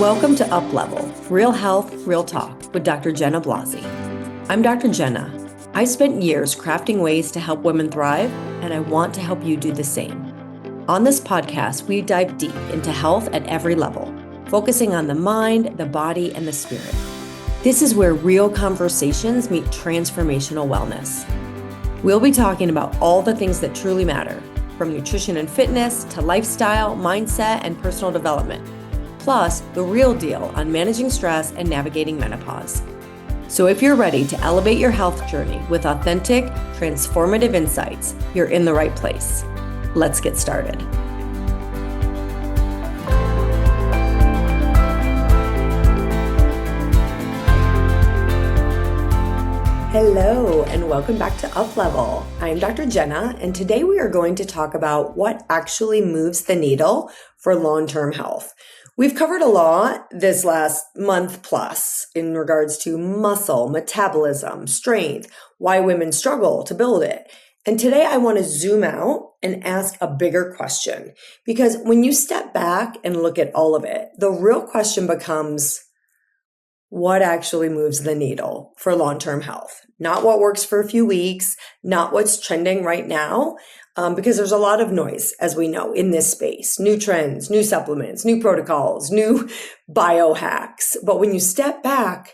Welcome to UPLEVEL, Real Health, Real Talk with Dr. Jenna Blasi. I'm Dr. Jenna. I spent years crafting ways to help women thrive, and I want to help you do the same. On this podcast, we dive deep into health at every level, focusing on the mind, the body, and the spirit. This is where real conversations meet transformational wellness. We'll be talking about all the things that truly matter, from nutrition and fitness to lifestyle, mindset, and personal development. Plus, the real deal on managing stress and navigating menopause. So if you're ready to elevate your health journey with authentic, transformative insights, you're in the right place. Let's get started. Hello, and welcome back to UPLEVEL. I'm Dr. Jenna, and today we are going to talk about what actually moves the needle for long-term health. We've covered a lot this last month plus in regards to muscle, metabolism, strength, why women struggle to build it. And today I want to zoom out and ask a bigger question, because when you step back and look at all of it, the real question becomes, what actually moves the needle for long-term health? Not what works for a few weeks, not what's trending right now, because there's a lot of noise, as we know, in this space. New trends, new supplements, new protocols, new biohacks. But when you step back,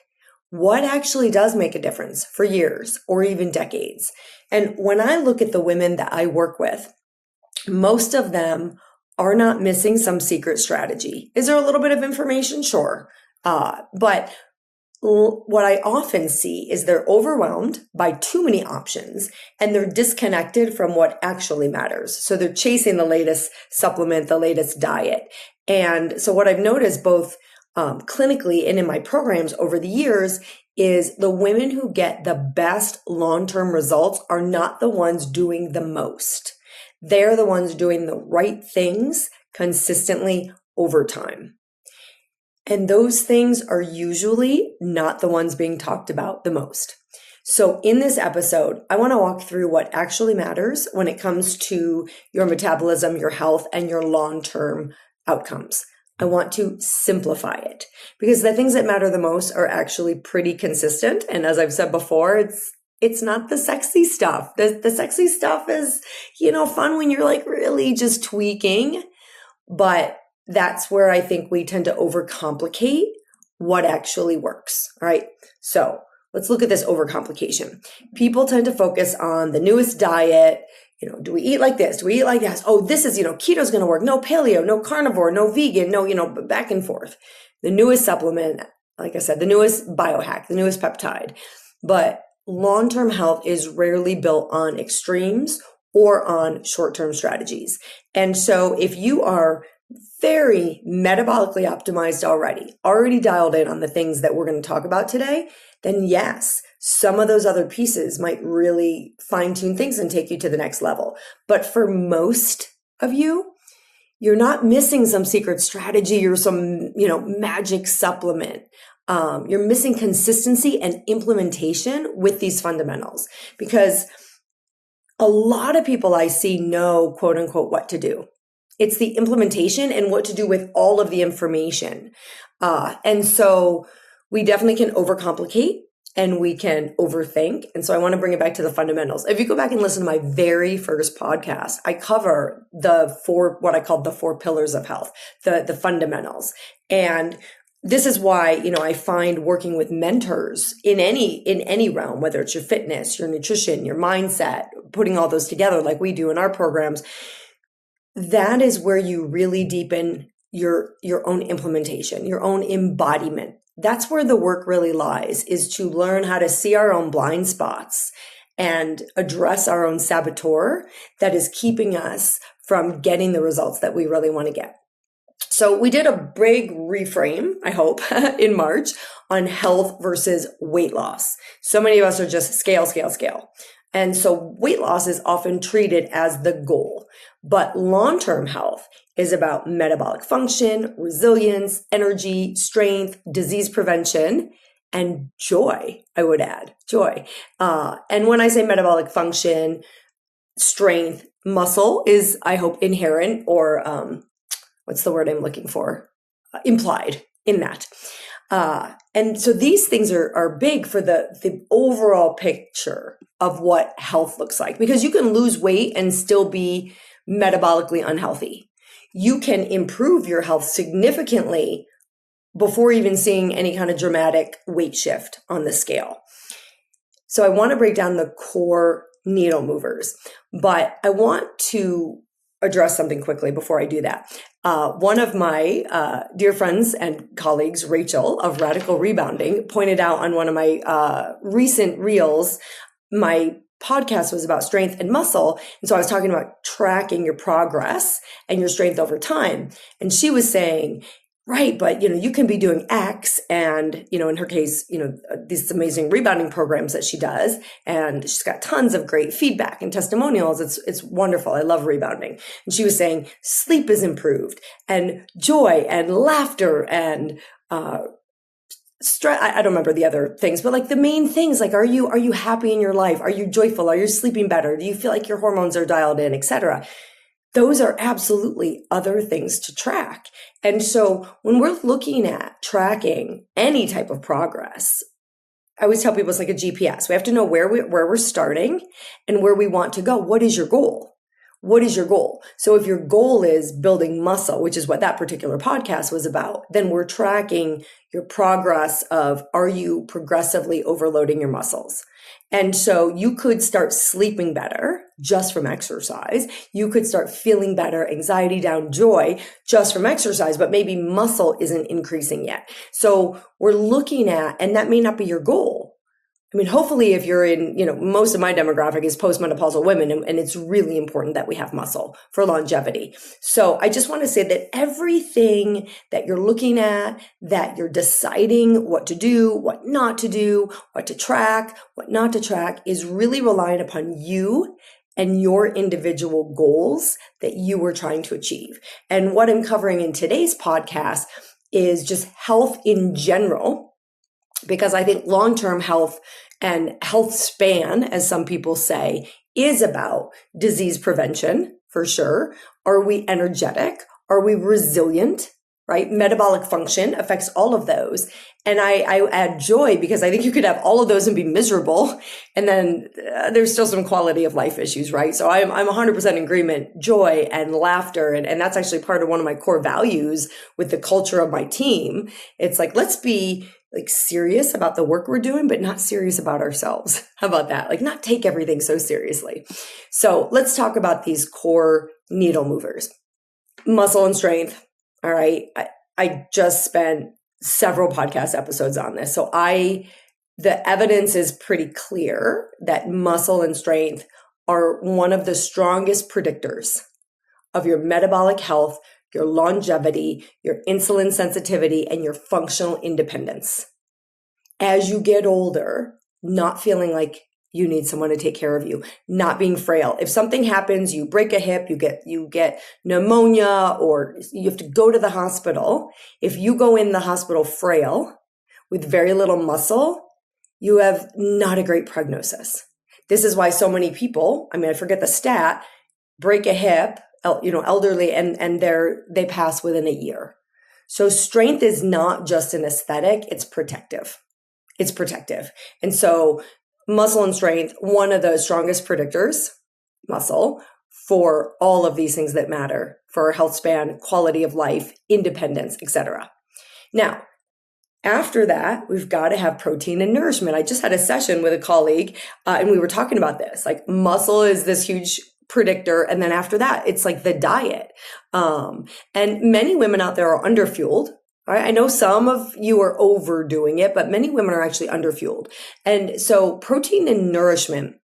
what actually does make a difference for years or even decades? And when I look at the women that I work with, most of them are not missing some secret strategy. Is there a little bit of information? Sure. But what I often see is they're overwhelmed by too many options and they're disconnected from what actually matters. So they're chasing the latest supplement, the latest diet. And so what I've noticed both clinically and in my programs over the years is the women who get the best long-term results are not the ones doing the most. They're the ones doing the right things consistently over time. And those things are usually not the ones being talked about the most. So in this episode, I want to walk through what actually matters when it comes to your metabolism, your health, and your long-term outcomes. I want to simplify it because the things that matter the most are actually pretty consistent. And as I've said before, it's not the sexy stuff. The sexy stuff is, fun when you're like really just tweaking, but that's where I think we tend to overcomplicate what actually works. All right. So let's look at this overcomplication. People tend to focus on the newest diet. Do we eat like this? Do we eat like that? Oh, this is, keto's going to work. No paleo, no carnivore, no vegan, no, back and forth. The newest supplement, like I said, the newest biohack, the newest peptide. But long-term health is rarely built on extremes or on short-term strategies. And so if you are very metabolically optimized already dialed in on the things that we're going to talk about today, then yes, some of those other pieces might really fine-tune things and take you to the next level. But for most of you, you're not missing some secret strategy or some, magic supplement. You're missing consistency and implementation with these fundamentals, because a lot of people I see know, quote unquote, what to do. It's the implementation and what to do with all of the information. And so we definitely can overcomplicate and we can overthink. And so I want to bring it back to the fundamentals. If you go back and listen to my very first podcast, I cover what I call the 4 pillars of health, the fundamentals. And this is why, I find working with mentors in any realm, whether it's your fitness, your nutrition, your mindset, putting all those together like we do in our programs, that is where you really deepen your own implementation, your own embodiment. That's where the work really lies, is to learn how to see our own blind spots and address our own saboteur that is keeping us from getting the results that we really want to get. So we did a big reframe, I hope, in March on health versus weight loss. So many of us are just scale. And so weight loss is often treated as the goal, but long-term health is about metabolic function, resilience, energy, strength, disease prevention, and joy, I would add, joy. And when I say metabolic function, strength, muscle is, I hope, inherent, or what's the word I'm looking for? implied in that. And so these things are big for the overall picture of what health looks like, because you can lose weight and still be metabolically unhealthy. You can improve your health significantly before even seeing any kind of dramatic weight shift on the scale. So I want to break down the core needle movers, but I want to address something quickly before I do that. One of my dear friends and colleagues, Rachel of Radical Rebounding, pointed out on one of my recent reels, my podcast was about strength and muscle. And so I was talking about tracking your progress and your strength over time. And she was saying, right, but you can be doing X and, in her case, these amazing rebounding programs that she does. And she's got tons of great feedback and testimonials. It's wonderful. I love rebounding. And she was saying sleep is improved and joy and laughter and, stress. I don't remember the other things, but like the main things, like, are you happy in your life? Are you joyful? Are you sleeping better? Do you feel like your hormones are dialed in, etc.? Those are absolutely other things to track. And so when we're looking at tracking any type of progress, I always tell people it's like a GPS. We have to know where we're starting and where we want to go. What is your goal? What is your goal? So if your goal is building muscle, which is what that particular podcast was about, then we're tracking your progress of, are you progressively overloading your muscles? And so you could start sleeping better just from exercise. You could start feeling better, anxiety down, joy just from exercise, but maybe muscle isn't increasing yet. So we're looking at, and that may not be your goal. I mean, hopefully if you're in, most of my demographic is postmenopausal women, and it's really important that we have muscle for longevity. So I just want to say that everything that you're looking at, that you're deciding what to do, what not to do, what to track, what not to track, is really relying upon you and your individual goals that you are trying to achieve. And what I'm covering in today's podcast is just health in general, because I think long-term health and health span, as some people say, is about disease prevention for sure. Are we energetic? Are we resilient? Right? Metabolic function affects all of those. And I add joy because I think you could have all of those and be miserable. And then there's still some quality of life issues, right? So I'm 100% in agreement, joy and laughter. And that's actually part of one of my core values with the culture of my team. It's like, let's be like serious about the work we're doing, but not serious about ourselves. How about that? Like not take everything so seriously. So let's talk about these core needle movers. Muscle and strength. All right. I just spent several podcast episodes on this. So the evidence is pretty clear that muscle and strength are one of the strongest predictors of your metabolic health, your longevity, your insulin sensitivity, and your functional independence. As you get older, not feeling like you need someone to take care of you, not being frail. If something happens, you break a hip, you get pneumonia, or you have to go to the hospital. If you go in the hospital frail with very little muscle, you have not a great prognosis. This is why so many people, I forget the stat, break a hip, elderly, and they pass within a year. So strength is not just an aesthetic, it's protective. It's protective. And so muscle and strength, one of the strongest predictors, muscle, for all of these things that matter for our health span, quality of life, independence, etc. Now, after that, we've got to have protein and nourishment. I just had a session with a colleague and we were talking about this. Like muscle is this huge predictor. And then after that, it's like the diet. And many women out there are underfueled. Right? I know some of you are overdoing it, but many women are actually underfueled. And so protein and nourishment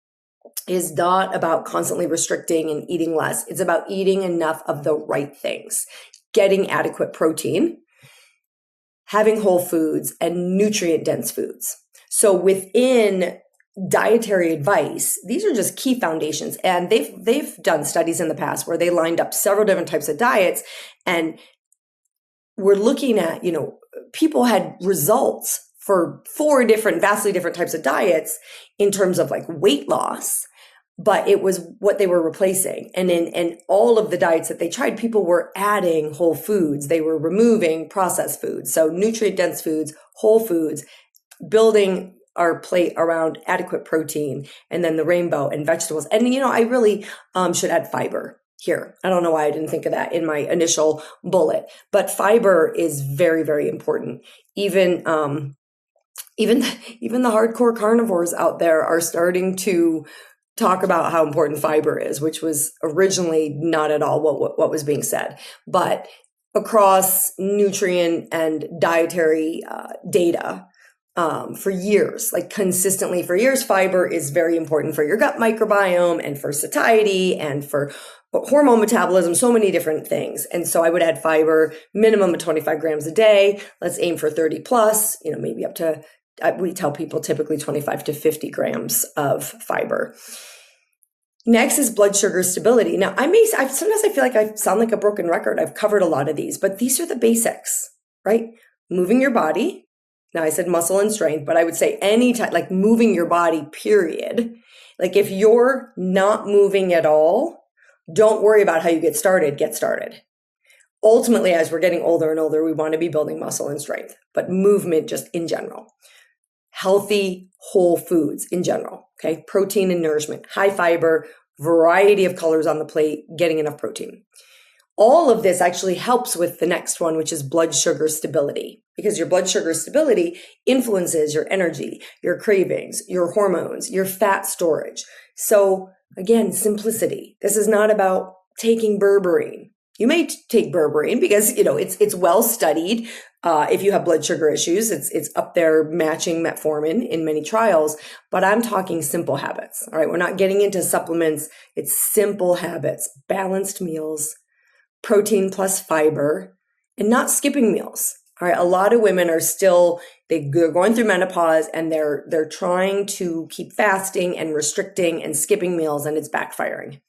is not about constantly restricting and eating less. It's about eating enough of the right things, getting adequate protein, having whole foods, and nutrient-dense foods. So within dietary advice, these are just key foundations. And they've done studies in the past where they lined up several different types of diets, and we're looking at, people had results for 4 vastly different types of diets in terms of like weight loss. but it was what they were replacing. And in all of the diets that they tried, people were adding whole foods. They were removing processed foods. So nutrient dense foods, whole foods, building our plate around adequate protein, and then the rainbow and vegetables. And, I really should add fiber here. I don't know why I didn't think of that in my initial bullet, but fiber is very, very important. Even the hardcore carnivores out there are starting to talk about how important fiber is, which was originally not at all what was being said. But across nutrient and dietary data, for years, like consistently for years, fiber is very important for your gut microbiome and for satiety and for hormone metabolism, so many different things. And so I would add fiber, minimum of 25 grams a day. Let's aim for 30 plus, maybe up to, we tell people typically 25 to 50 grams of fiber. Next is blood sugar stability. Now, sometimes I feel like I sound like a broken record. I've covered a lot of these, but these are the basics, right? Moving your body. Now, I said muscle and strength, but I would say any type, like moving your body, period. Like if you're not moving at all, don't worry about how you get started. Get started. Ultimately, as we're getting older and older, we want to be building muscle and strength, but movement just in general. Healthy, whole foods in general, okay? Protein and nourishment, high fiber, variety of colors on the plate, getting enough protein. All of this actually helps with the next one, which is blood sugar stability, because your blood sugar stability influences your energy, your cravings, your hormones, your fat storage. So again, simplicity. This is not about taking berberine. You may take berberine because, it's well studied. If you have blood sugar issues, it's up there matching metformin in many trials, but I'm talking simple habits. All right. We're not getting into supplements. It's simple habits, balanced meals, protein plus fiber, and not skipping meals. All right. A lot of women are they're going through menopause and they're trying to keep fasting and restricting and skipping meals, and it's backfiring.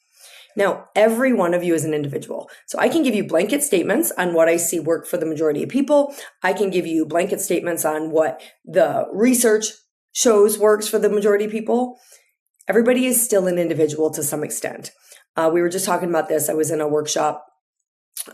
Now, every one of you is an individual. So I can give you blanket statements on what I see work for the majority of people. I can give you blanket statements on what the research shows works for the majority of people. Everybody is still an individual to some extent. We were just talking about this. I was in a workshop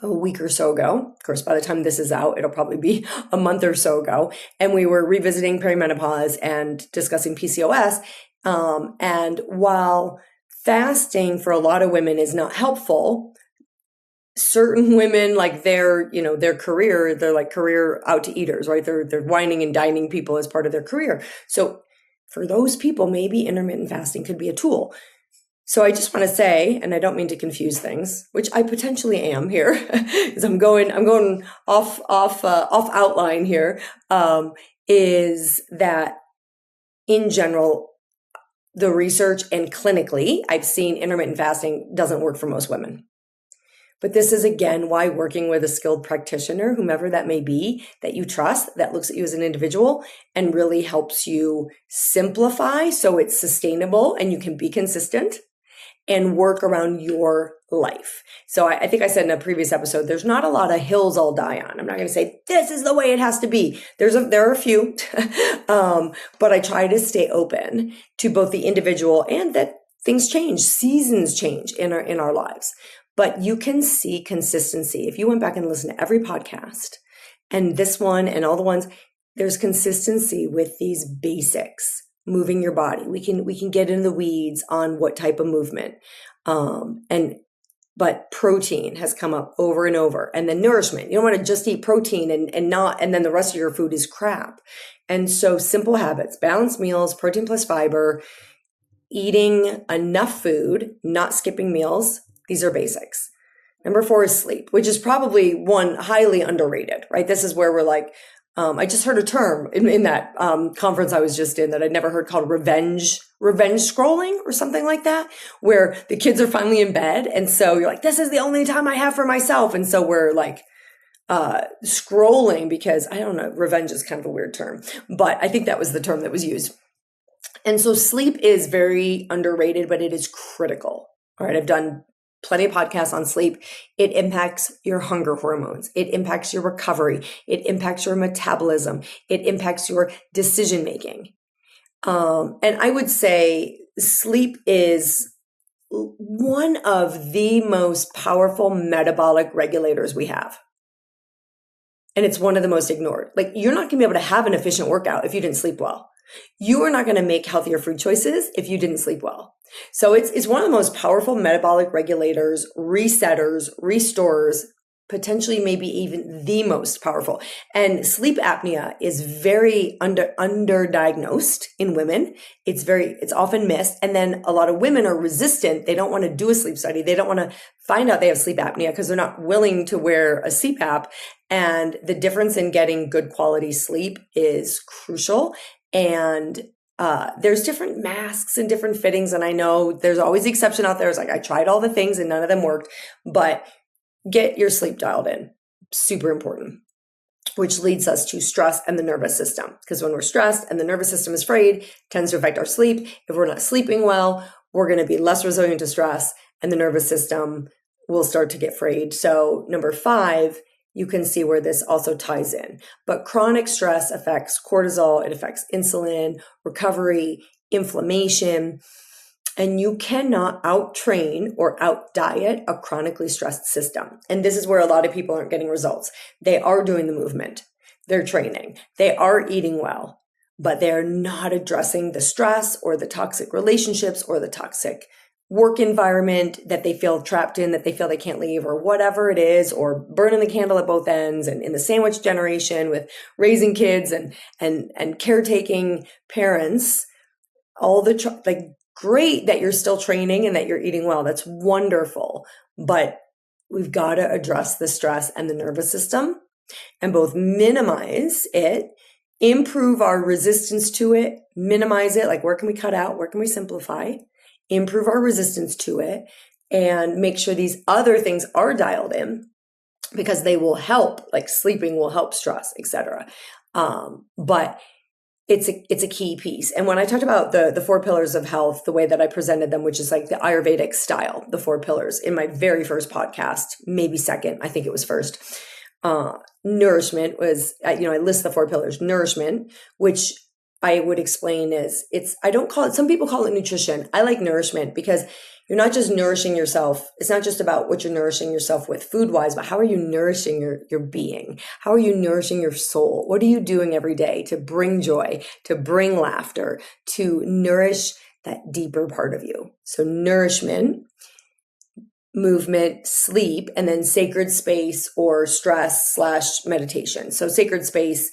a week or so ago. Of course, by the time this is out, it'll probably be a month or so ago. And we were revisiting perimenopause and discussing PCOS. And while fasting for a lot of women is not helpful, certain women, like their career, they're like career out to eaters, right? They're whining and dining people as part of their career. So for those people, maybe intermittent fasting could be a tool. So I just want to say, and I don't mean to confuse things, which I potentially am here, because I'm going off outline here, is that in general, the research and clinically, I've seen intermittent fasting doesn't work for most women. But this is, again, why working with a skilled practitioner, whomever that may be, that you trust, that looks at you as an individual and really helps you simplify so it's sustainable and you can be consistent and work around your life. So I think I said in a previous episode, there's not a lot of hills I'll die on. I'm not going to say this is the way it has to be. There are a few, but I try to stay open to both the individual and that things change, seasons change in our lives. But you can see consistency. If you went back and listened to every podcast and this one and all the ones, there's consistency with these basics. Moving your body. We can get in the weeds on what type of movement. But protein has come up over and over. And then nourishment. You don't want to just eat protein and then the rest of your food is crap. And so simple habits, balanced meals, protein plus fiber, eating enough food, not skipping meals. These are basics. Number 4 is sleep, which is probably one highly underrated, right? This is where we're like, I just heard a term in that conference I was just in that I'd never heard, called revenge scrolling or something like that, where the kids are finally in bed. And so you're like, this is the only time I have for myself. And so we're like scrolling because, I don't know, revenge is kind of a weird term, but I think that was the term that was used. And so sleep is very underrated, but it is critical. All right, I've done plenty of podcasts on sleep. It impacts your hunger hormones. It impacts your recovery. It impacts your metabolism. It impacts your decision making. And I would say sleep is one of the most powerful metabolic regulators we have. And it's one of the most ignored. Like, you're not going to be able to have an efficient workout if you didn't sleep well. You are not going to make healthier food choices if you didn't sleep well. So it's one of the most powerful metabolic regulators, resetters, restorers, potentially maybe even the most powerful. And sleep apnea is very underdiagnosed in women. It's often missed. And then a lot of women are resistant. They don't want to do a sleep study. They don't want to find out they have sleep apnea because they're not willing to wear a CPAP. And the difference in getting good quality sleep is crucial. And there's different masks and different fittings. And I know there's always the exception out there. It's like, I tried all the things and none of them worked, but get your sleep dialed in. Super important, which leads us to stress and the nervous system. Because when we're stressed and the nervous system is frayed, it tends to affect our sleep. If we're not sleeping well, we're going to be less resilient to stress and the nervous system will start to get frayed. So number 5, you can see where this also ties in. But chronic stress affects cortisol, it affects insulin, recovery, inflammation, and you cannot out-train or out-diet a chronically stressed system. And this is where a lot of people aren't getting results. They are doing the movement, they're training, they are eating well, but they're not addressing the stress or the toxic relationships or the toxic work environment that they feel trapped in, that they feel they can't leave, or whatever it is, or burning the candle at both ends. And in the sandwich generation with raising kids and caretaking parents, all the like, great that you're still training and that you're eating well. That's wonderful. But we've got to address the stress and the nervous system and both minimize it, improve our resistance to it, minimize it. Like, where can we cut out? Where can we simplify? Improve our resistance to it and make sure these other things are dialed in because they will help, like sleeping will help stress, etc. But it's a key piece. And when I talked about the 4 pillars of health, the way that I presented them, which is like the Ayurvedic style, the 4 pillars in my very first podcast, maybe second, I think it was first. Nourishment was, I list the 4 pillars. Nourishment, which I would explain is I don't call it, some people call it nutrition. I like nourishment because you're not just nourishing yourself. It's not just about what you're nourishing yourself with food wise, but how are you nourishing your being? How are you nourishing your soul? What are you doing every day to bring joy, to bring laughter, to nourish that deeper part of you? So nourishment, movement, sleep, and then sacred space or stress/meditation. So sacred space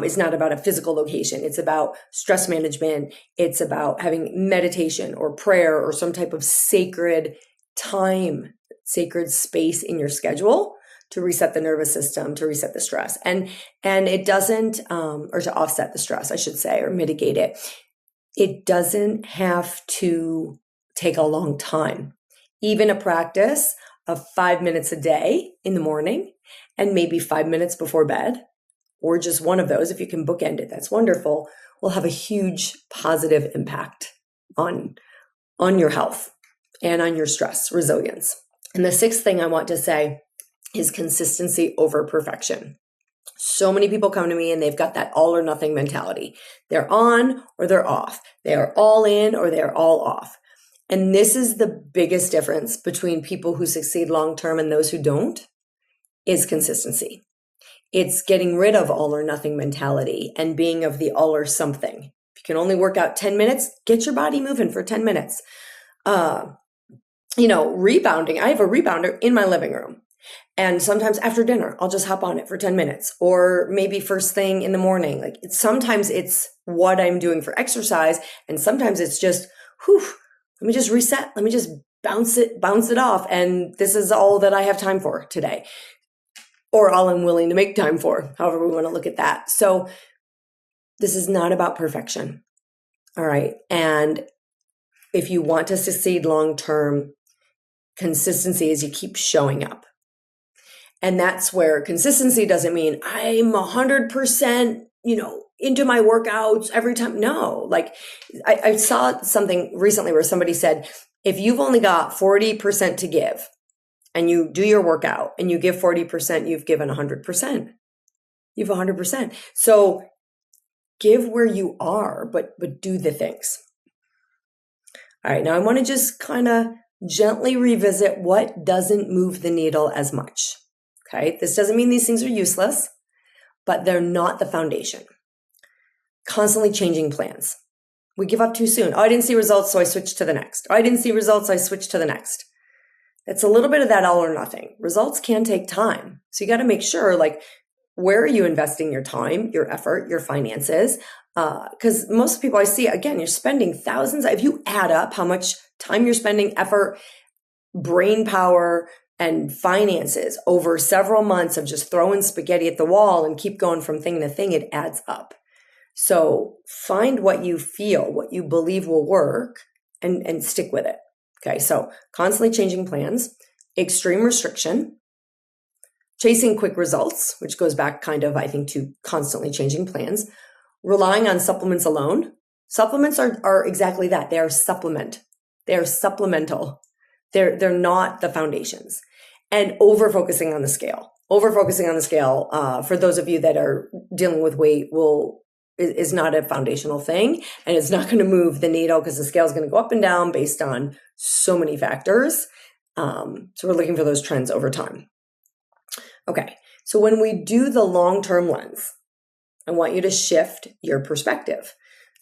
is not about a physical location. It's about stress management. It's about having meditation or prayer or some type of sacred time, sacred space in your schedule to reset the nervous system, to reset the stress. And it doesn't, or to offset the stress, I should say, or mitigate it. It doesn't have to take a long time. Even a practice of 5 minutes a day in the morning and maybe 5 minutes before bed, or just one of those, if you can bookend it, that's wonderful, will have a huge positive impact on your health and on your stress resilience. And the 6th thing I want to say is consistency over perfection. So many people come to me and they've got that all or nothing mentality. They're on or they're off. They are all in or they're all off. And this is the biggest difference between people who succeed long-term and those who don't, is consistency. It's getting rid of all or nothing mentality and being of the all or something. If you can only work out 10 minutes, get your body moving for 10 minutes. Rebounding. I have a rebounder in my living room. And sometimes after dinner, I'll just hop on it for 10 minutes or maybe first thing in the morning. Like sometimes it's what I'm doing for exercise. And sometimes it's just, let me just reset. Let me just bounce it off. And this is all that I have time for today. Or all I'm willing to make time for, however we want to look at that. So this is not about perfection. All right. And if you want to succeed long-term, consistency is you keep showing up. And that's where consistency doesn't mean I'm 100%, into my workouts every time. No, like I saw something recently where somebody said, if you've only got 40% to give, and you do your workout and you give 40%, you've given 100%. You've 100%. So give where you are, but do the things. All right. Now I want to just kind of Gently revisit what doesn't move the needle as much. Okay, this doesn't mean these things are useless, but they're not the foundation. Constantly changing plans. We give up too soon. Oh, I didn't see results, so I switched to the next. Oh, I didn't see results, I switched to the next. It's a little bit of that all or nothing. Results can take time. So you got to make sure, like, where are you investing your time, your effort, your finances? Because most people I see, again, you're spending thousands. If you add up how much time you're spending, effort, brain power, and finances over several months of just throwing spaghetti at the wall and keep going from thing to thing, it adds up. So find what you feel, what you believe will work, and stick with it. Okay, so constantly changing plans, extreme restriction, chasing quick results, which goes back kind of, I think, to constantly changing plans, relying on supplements alone. Supplements are exactly that. They are supplement. They are supplemental. They're not the foundations. And over-focusing on the scale. Over-focusing on the scale, for those of you that are dealing with weight, is not a foundational thing, and it's not going to move the needle because the scale is going to go up and down based on so many factors. So we're looking for those trends over time. Okay, so when we do the long-term lens, I want you to shift your perspective.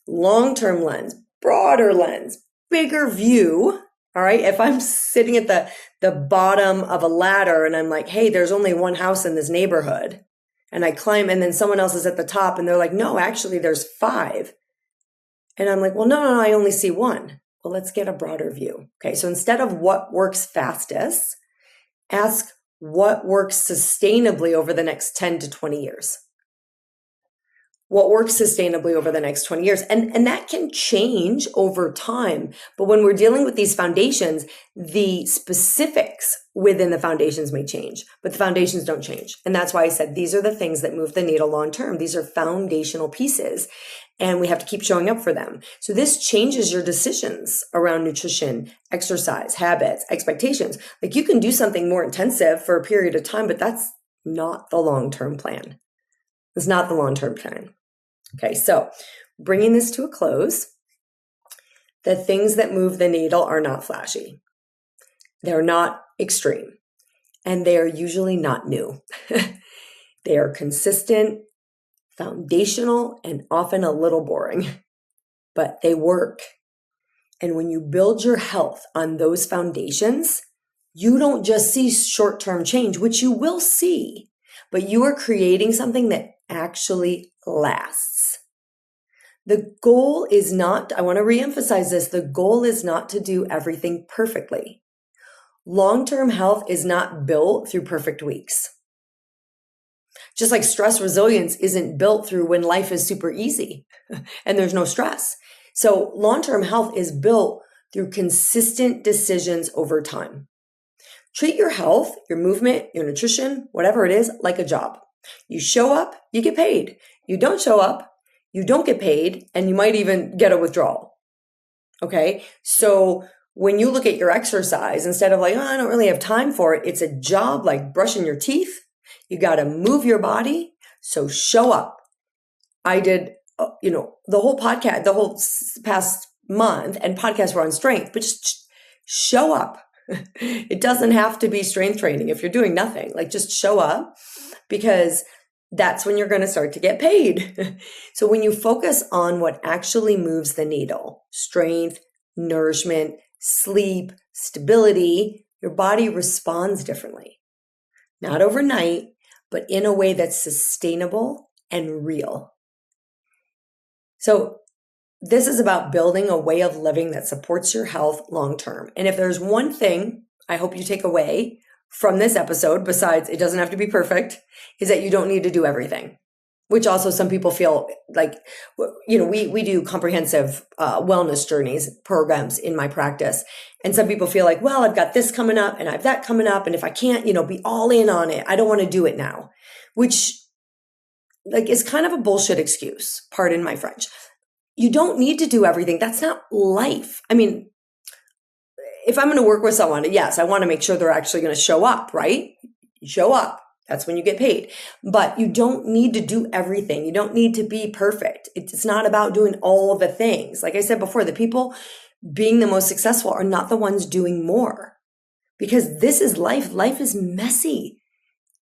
Long-term lens, broader lens, bigger view. All right, if I'm sitting at the bottom of a ladder and I'm like, hey, there's only one house in this neighborhood, and I climb, and then someone else is at the top and they're like, no, actually there's 5. And I'm like, well, no, I only see 1. Well, let's get a broader view. Okay, so instead of what works fastest, ask what works sustainably over the next 10 to 20 years. What works sustainably over the next 20 years. And that can change over time. But when we're dealing with these foundations, the specifics within the foundations may change, but the foundations don't change. And that's why I said these are the things that move the needle long term. These are foundational pieces, and we have to keep showing up for them. So this changes your decisions around nutrition, exercise, habits, expectations. Like, you can do something more intensive for a period of time, but that's not the long-term plan. It's not the long-term plan. Okay, so bringing this to a close, the things that move the needle are not flashy. They're not extreme, and they are usually not new. They are consistent, foundational, and often a little boring, but they work. And when you build your health on those foundations, you don't just see short-term change, which you will see, but you are creating something that actually lasts. The goal is not, I want to reemphasize this, the goal is not to do everything perfectly. Long-term health is not built through perfect weeks. Just like stress resilience isn't built through when life is super easy and there's no stress. So long-term health is built through consistent decisions over time. Treat your health, your movement, your nutrition, whatever it is, like a job. You show up, you get paid. You don't show up, you don't get paid, and you might even get a withdrawal. Okay? So when you look at your exercise, instead of like, oh, I don't really have time for it, it's a job like brushing your teeth. You got to move your body. So show up. I did, the whole podcast, the whole past month, and podcasts were on strength, but just show up. It doesn't have to be strength training if you're doing nothing. Like, just show up, because that's when you're going to start to get paid. So when you focus on what actually moves the needle, strength, nourishment, sleep, stability, your body responds differently. Not overnight, but in a way that's sustainable and real. So this is about building a way of living that supports your health long term. And if there's one thing I hope you take away from this episode, besides it doesn't have to be perfect, is that you don't need to do everything. Which also some people feel like, we do comprehensive wellness journeys programs in my practice. And some people feel like, well, I've got this coming up and I have that coming up. And if I can't, be all in on it, I don't want to do it now, which is kind of a bullshit excuse. Pardon my French. You don't need to do everything. That's not life. I mean, if I'm going to work with someone, yes, I want to make sure they're actually going to show up, right? You show up. That's when you get paid. But you don't need to do everything. You don't need to be perfect. It's not about doing all the things. Like I said before, the people being the most successful are not the ones doing more. Because this is life. Life is messy.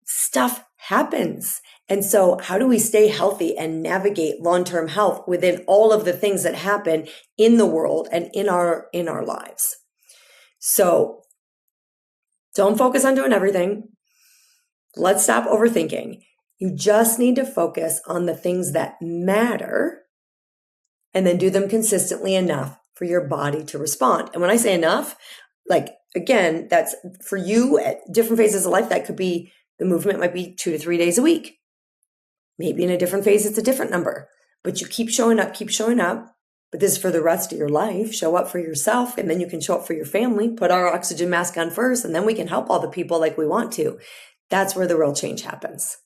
Stuff happens. And so how do we stay healthy and navigate long-term health within all of the things that happen in the world and in our lives? So don't focus on doing everything. Let's stop overthinking. You just need to focus on the things that matter and then do them consistently enough for your body to respond. And when I say enough, like, again, that's for you at different phases of life. That could be, the movement might be 2 to 3 days a week. Maybe in a different phase, it's a different number, but you keep showing up. But this is for the rest of your life. Show up for yourself, and then you can show up for your family. Put our oxygen mask on first, and then we can help all the people like we want to. That's where the real change happens.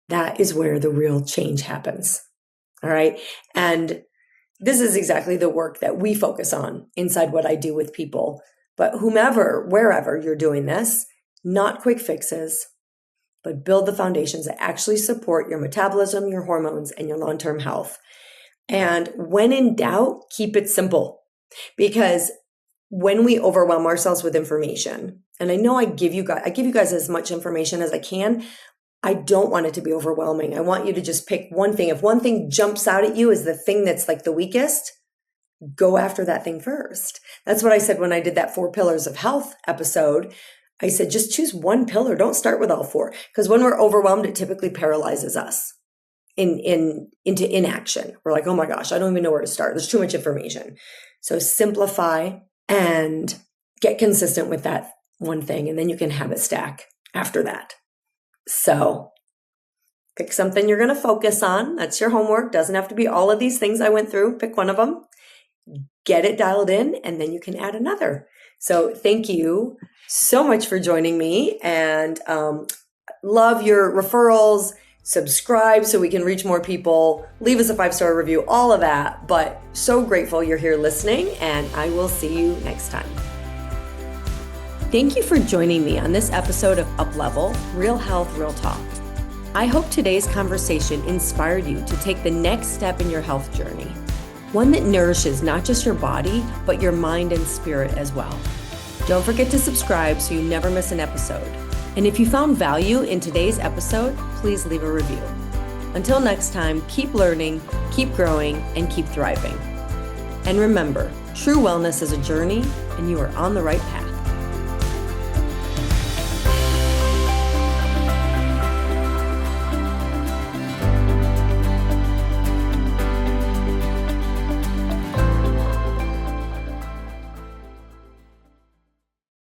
That is where the real change happens. All right. And this is exactly the work that we focus on inside what I do with people. But whomever, wherever you're doing this, not quick fixes, but build the foundations that actually support your metabolism, your hormones, and your long-term health. And when in doubt, keep it simple. Because when we overwhelm ourselves with information, and I know I give you guys as much information as I can, I don't want it to be overwhelming. I want you to just pick one thing. If one thing jumps out at you as the thing that's like the weakest, go after that thing first. That's what I said when I did that 4 pillars of health episode. I said, just choose one pillar. Don't start with all 4. Because when we're overwhelmed, it typically paralyzes us into inaction. We're like, oh my gosh, I don't even know where to start. There's too much information. So simplify and get consistent with that one thing. And then you can habit stack after that. So pick something you're going to focus on. That's your homework. Doesn't have to be all of these things I went through. Pick one of them, get it dialed in, and then you can add another. So thank you so much for joining me, and love your referrals. Subscribe so we can reach more people. Leave us a 5-star review, all of that. But so grateful you're here listening, and I will see you next time. Thank you for joining me on this episode of UPLEVEL, Real Health, Real Talk. I hope today's conversation inspired you to take the next step in your health journey, one that nourishes not just your body, but your mind and spirit as well. Don't forget to subscribe so you never miss an episode. And if you found value in today's episode, please leave a review. Until next time, keep learning, keep growing, and keep thriving. And remember, true wellness is a journey, and you are on the right path.